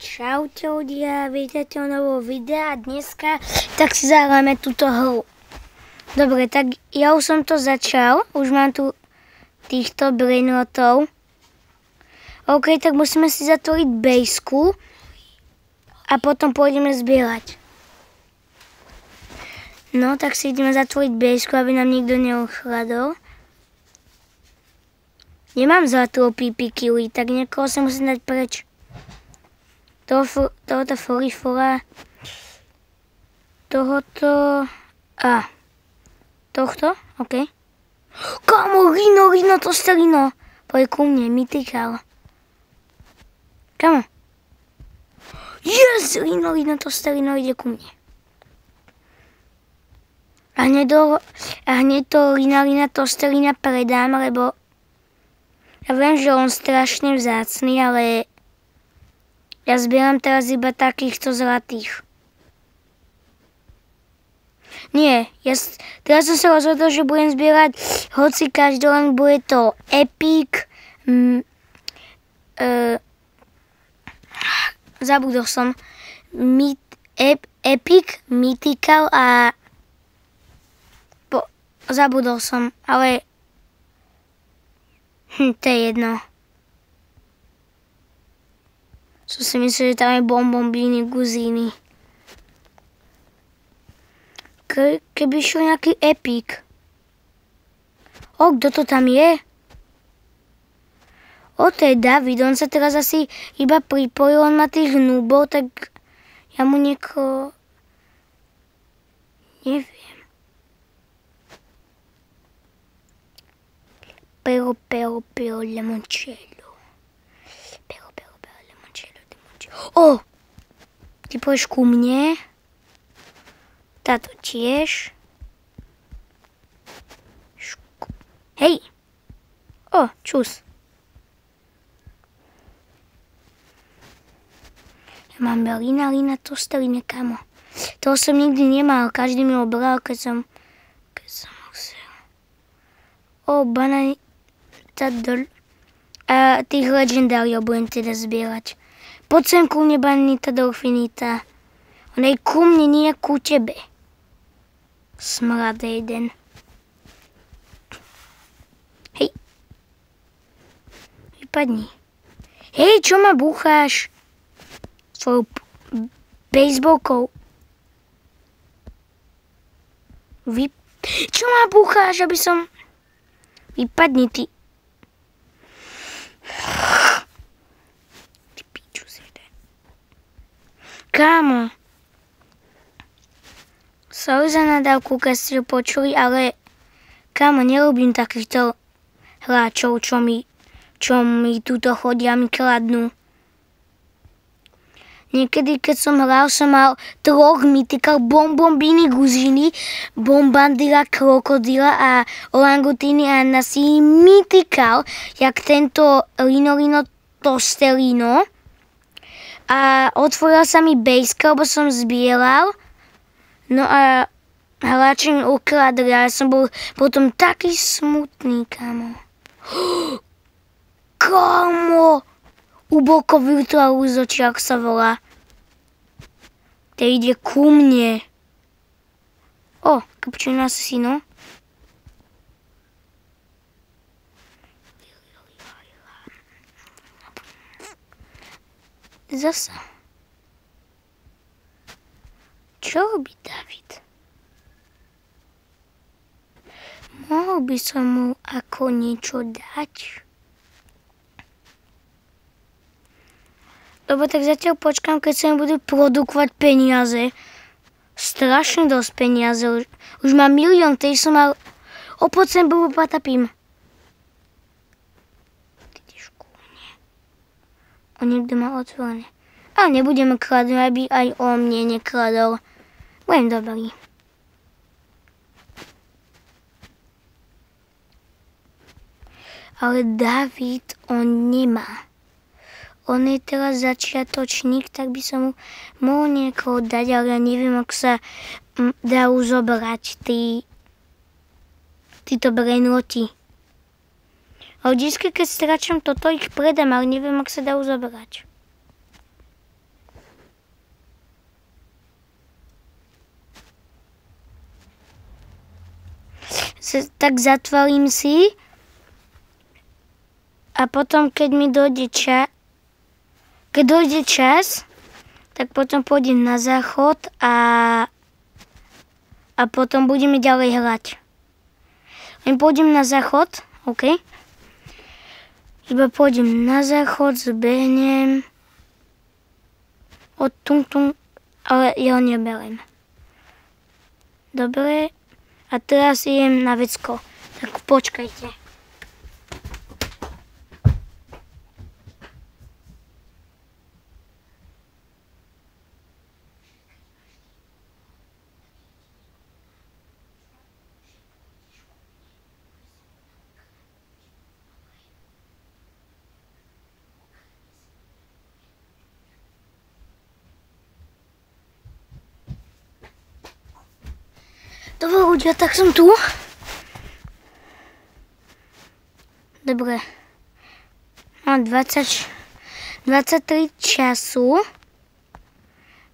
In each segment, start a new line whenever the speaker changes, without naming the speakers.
Čaute ľudia, vítajte u nového videa a dneska tak si zahráme túto hru. Dobre, tak ja už som to začal, už mám tu týchto brainrotov. OK, tak musíme si zatvoriť bejsku a potom pôjdeme zbierať. No, tak si ideme zatvoriť bejsku, aby nám nikto neukradol. Nemám zlatou pípikiwi, tak niekoho sa musím dať preč. Tohoto forifora, tohoto a tohto, OK. Kamo, Rino, to starino. Poď ku mne, mytikal. Kamo. Yes, Rino, to starino ide ku mne. A hneď to Rina to starina predám, lebo ja viem, že on strašne vzácny, ale ja zbieram teraz iba takýchto zlatých. Nie, teraz som sa rozhodol, že budem zbierať hoci každý, len bude to epic, zabudol som, epic, mythical a zabudol som, ale to je jedno. Som si myslel, že tam je bonbonbíny, guzíny. Keby šiel nejaký epic. Kto to tam je? To je David, on sa teraz asi iba pripojil, on má tých nubov, tak ja mu neviem. Pero, limoncello. Ty pôjdeš ku mne. Táto tiež. Hej. Čus. Ja mám Lina, to starý nekamo. Toho som nikdy nemal, každý mi ho bral, keď som ho chcel. Banány. A tých legendáriov budem teda zbierať. Poď sem ku mne, Banita Dolfinita. On je ku mne, nie ku tebe. Smrad jeden. Hej. Vypadni. Hej, čo ma búcháš? Svojou bejsbolkou. Čo ma búcháš, aby som... Vypadni, ty. Kámo, sorry za nadávku, keď ste ho počuli, ale kámo, nerobím takýchto hráčov, čo mi túto chodia, mi kladnú. Niekedy, keď som hral, som mal 3 mytikal, bonbonbíny, guziny, bombandila, krokodila a orangutíny a nasi mytikal, jak tento Rino Tostelino. A otvorila sa mi bejska, lebo som zbieral. No a hráči mi ukradli a ja som bol potom taký smutný, kámo. Kámo! Uboko Virtual Úzoči, ak sa volá. To ide ku mne. Cappuccino Assassino. Zasa. Čo robí David? Mohol by som mu ako niečo dať? Dobre, tak zatiaľ počkám, keď sa mi budú produkovať peniaze. Strašne dosť peniaze. Už mám 1 000 000, tej som mal... Poď sem, bubu, patapím. Niekto má otvorené. Ale nebudeme kradnúť, aby aj o mne nekradol. Budem dobrý. Ale David, on nemá. On je teraz začiatočník, tak by som mu mohol niekoho dať, ale ja neviem, ako sa dajú zobrať títo brainroty. A vždycky, keď stráčam toto, ich predám, ale neviem, ak sa dajú zobrať. tak zatvorím si a potom, keď mi dojde čas, tak potom pôjdem na záchod a potom budeme ďalej hrať. Len pôjdem na záchod, OK? Iba pôjdem na záchod, zbehnem. Ale ja ho neberiem. Dobre. A teraz idem na vecko. Tak počkajte. Dobre ľudia, tak som tu. Dobre. Mám 23 času.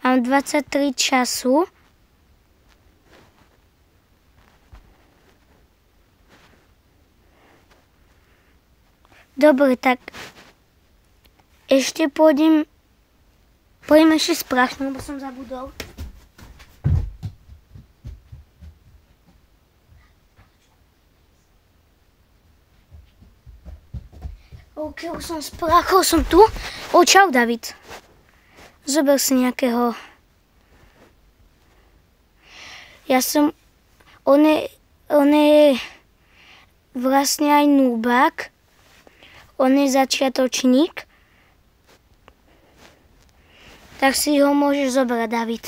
Mám 23 času. Dobre, tak ešte pôjdem ešte sprášnu, lebo som zabudol. OK, už som spráchol, som tu. Čau, David. Zober si nejakého. On je vlastne aj núbák. On je začiatočník. Tak si ho môžeš zobrať, David.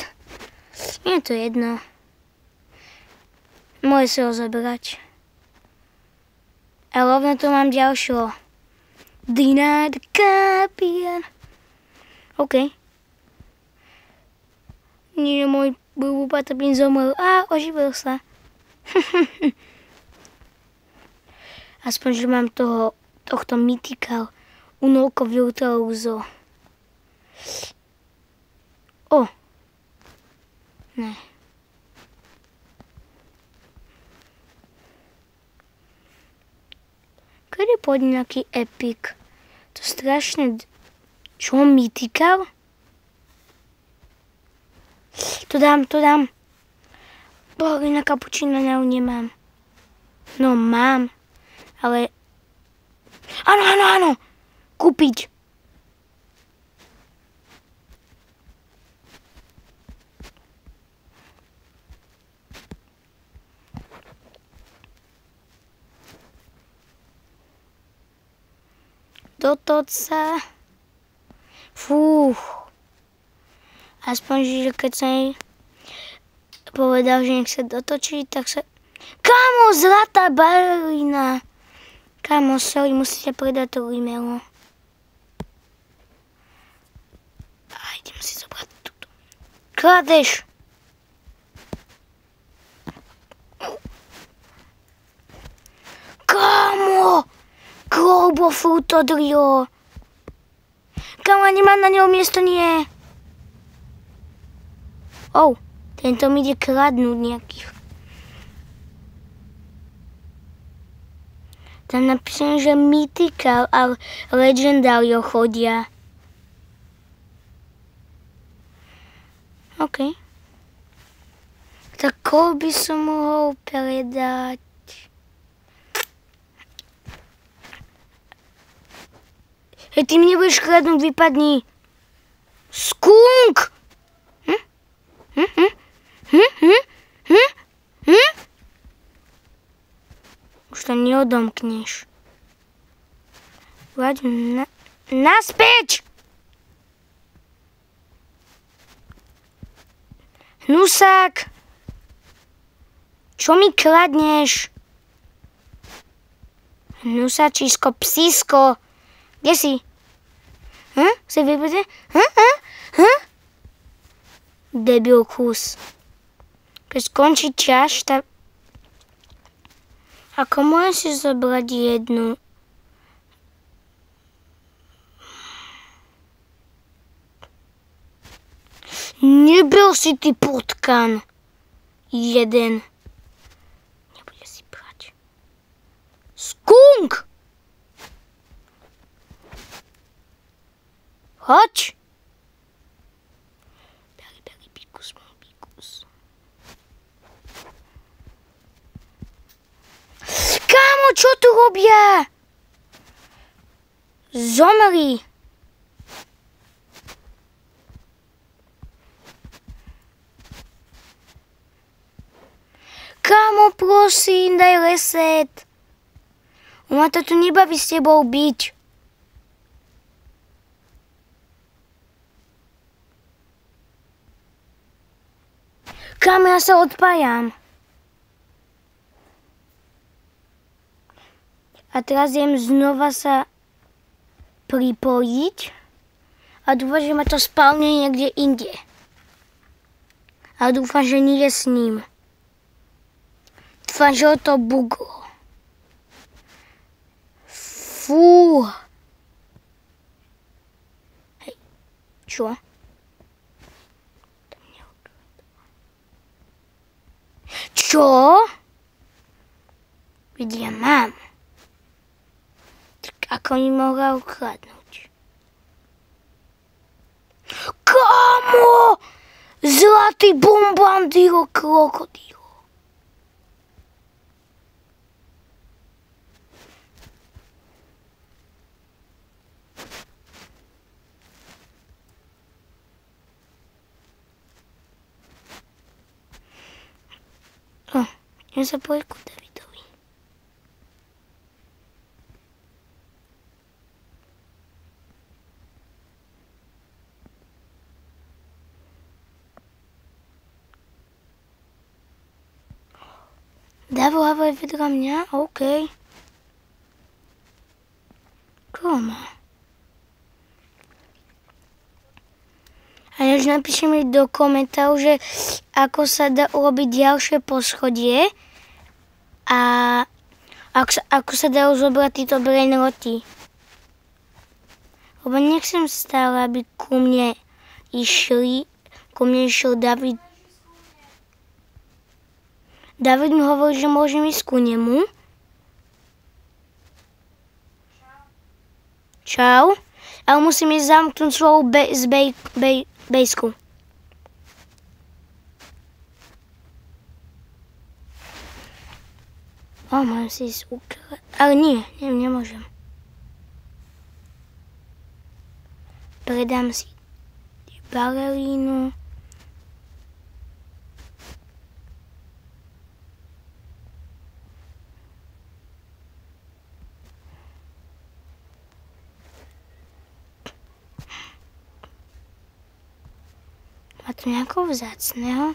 Nie je to jedno. Môže si ho zobrať. A rovno tu mám ďalšieho. Dina the Capian. OK. Nie, môj Bubu Patapín zomrel. Oživil sa. Aspoň, že mám tohto mythical Unolko Virtuoso. Ne. Kedy pôjde nejaký epic? To strašne... Čo, mythical? To dám. Bože, na kapučíno nemám. No, mám. Ale... Áno. Kúpiť. Dotoť sa. Aspoň, že keď som jej povedal, že nech sa dotočí, tak sa... Kámo, zlatá balerina. Kámo, sorry, musíte predať to e-mailu. Idem si zobrať túto. Kladeš. Kámo! Globo Frutodrio. Kámo, nemám na neho miesto, nie. Tento mi ide kradnúť nejakých. Tam napíšem, že Mythical a Legendario chodia. OK. Tak koho by som mohol predať? Ty mi nebudeš kradnúť, vypadni. Skunk! Už to neodomkneš. Vráť naspäť! Hnusák! Čo mi kradneš? Hnusačisko, psísko. Kde si? Si vypadne? Debil kus. Keď skončí čas, tak... Ako môžem si zobrať jednu? Nebyl si ty potkan. Jeden. Nebude si brať. Hoď. Beli, bíkus, môj bíkus. Kámo, čo tu robia? Zomri. Kámo, prosím, daj reset. Ma to tu nebaví s tebou byť. Kámo, ja sa odpájam. A teraz idem znova sa pripojiť a dúfam, že ma to spálne niekde inde. A dúfam, že nie je s ním. Dúfam, že ho to buglo. Fú. Hej, čo? Čo? Vidia, mám. Tak ako mi mohla ukradnúť? Kámo! Zlatý bombardíro krokodíl. Ja sa pojem ku Davidovi. Davo, ahoj, vedľa mňa? OK. Koho má? A než napíše mi do komentárov, že ako sa dá urobiť ďalšie poschodie a ako sa dajú zobrať títo brainroty. Lebo nechcem stále, aby ku mne išiel David. David mi hovorí, že môžem ísť ku nemu. Čau. Ale musím ísť zamknúť svoju bejsku. Mám si ísť ukradť. Ale nie, nemôžem. Predám si balerínu. Má tu nejakého vzácneho?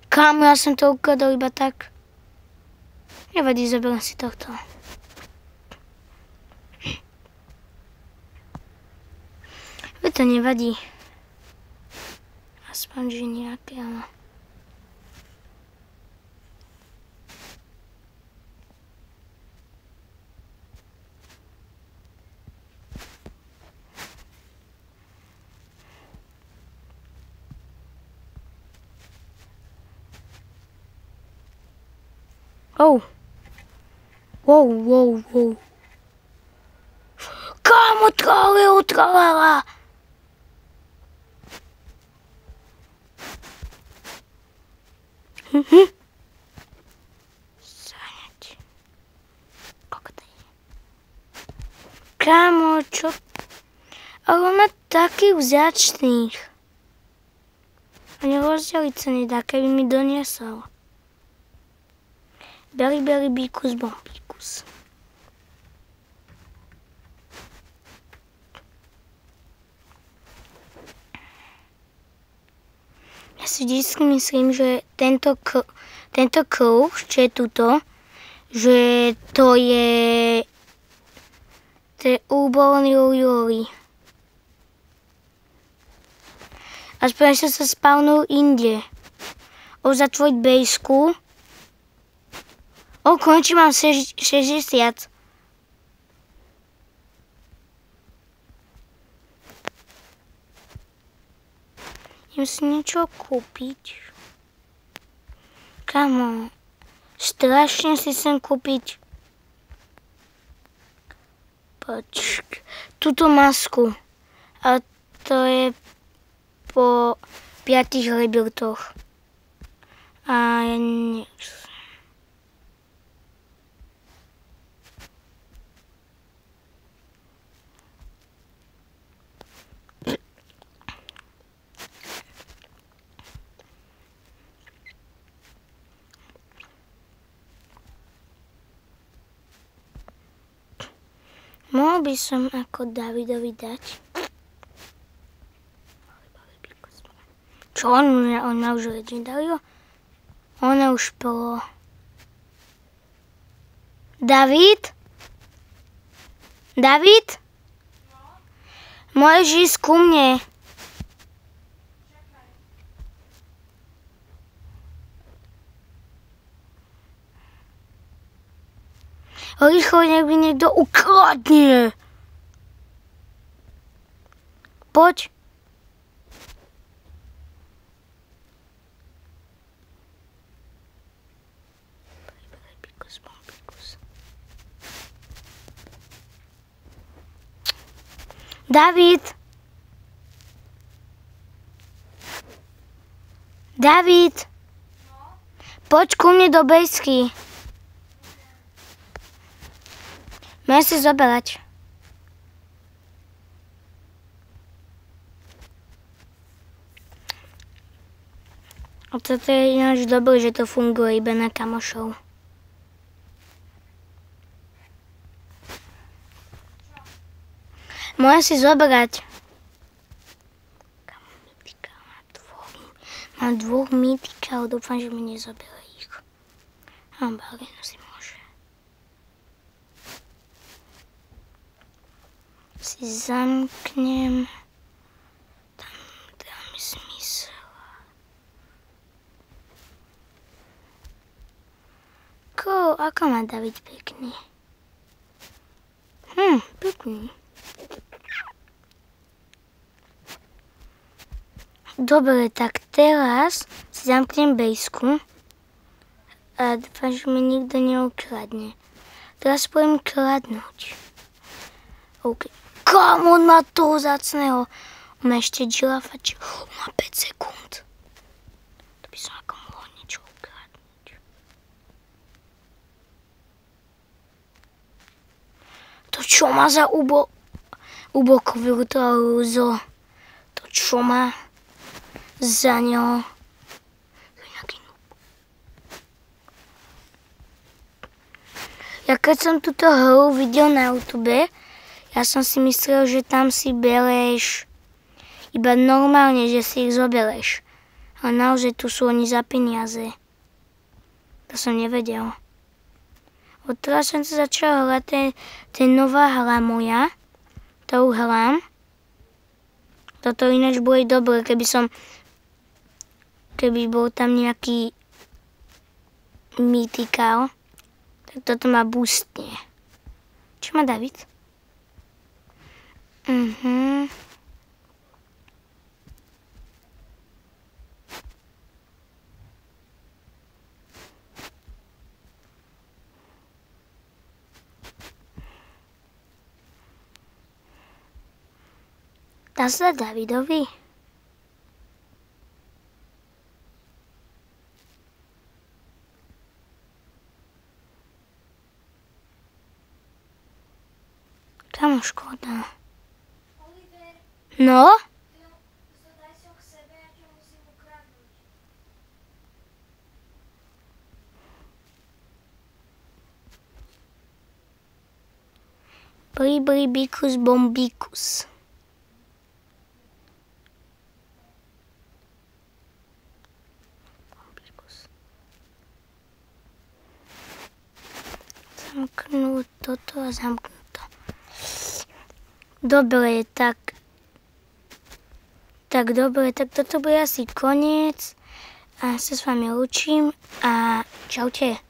Kámo, ja som to ukradol iba tak. Nevadí, zoberiem si tohto. To nevadí. Aspoň, že nejaké, ale... Oh. Wow. Kámo, tralala. Zaňať. Koktej. Kámo, čo? Ale on má takých vzácných. Ani rozdeliť sa nedá, keby mi doniesol. Beli, bíkus, bombíkus. Ja si vždycky myslím, že tento kruh, čo je tuto, že to je úborný Luli. Aspoň sa spavnul inde. Zatvoriť bejsku. Konečne mám 60. Idem si niečo kúpiť. Kamo, strašne si chcem kúpiť túto masku. A to je po 5 rebirtoch. A ja nie... Mohol by som ako Davidovi dať. Čo on má už legendáriu? On je už pro. David? David? Môžeš ísť ku mne. Rýchlo, nech mi niekto ukradne. Poď. David. David. Poď ku mne do bejsky. Môžem si zoberať. A toto je ináč dobré, že to funguje iba na kamošov. Môžem si zoberať. Mám dvoch mytikov, dúfam, že mi nezobere ich. A balínu si môže. Si zamknem. Tam dá mi zmysel. Ako má David pekný. Pekný. Dobre, tak teraz si zamknem bejsku a dúfam, že mi nikto neukradne. Teraz pôjdem kradnúť. OK. Kam on má toho zácného? On má ešte žirafa, on má 5 sekúnd. To by som ako mohol niečo ukradnúť. To čo má za ubokovú trúzo? To čo má za ňou? Ja keď som túto hru videl na YouTube, ja som si myslel, že tam si bereš iba normálne, že si ich zobereš. Ale naozaj tu sú oni za peniaze. To som nevedel. Odteraz som sa začala hrať, to je nová hra moja. To hrám. Toto ináč bude dobre, keby bol tam nejaký mytikál, tak toto ma boostne. Čo má David? Dá sa Davidovi? Tam škoda. No?
Daj si ho k sebe, ja ťa musím ukradnúť.
Bribikus bombikus. Zamknúť toto a zamknúť to. Dobre, tak dobre, tak toto bude asi koniec. A sa s vami učím a čaute.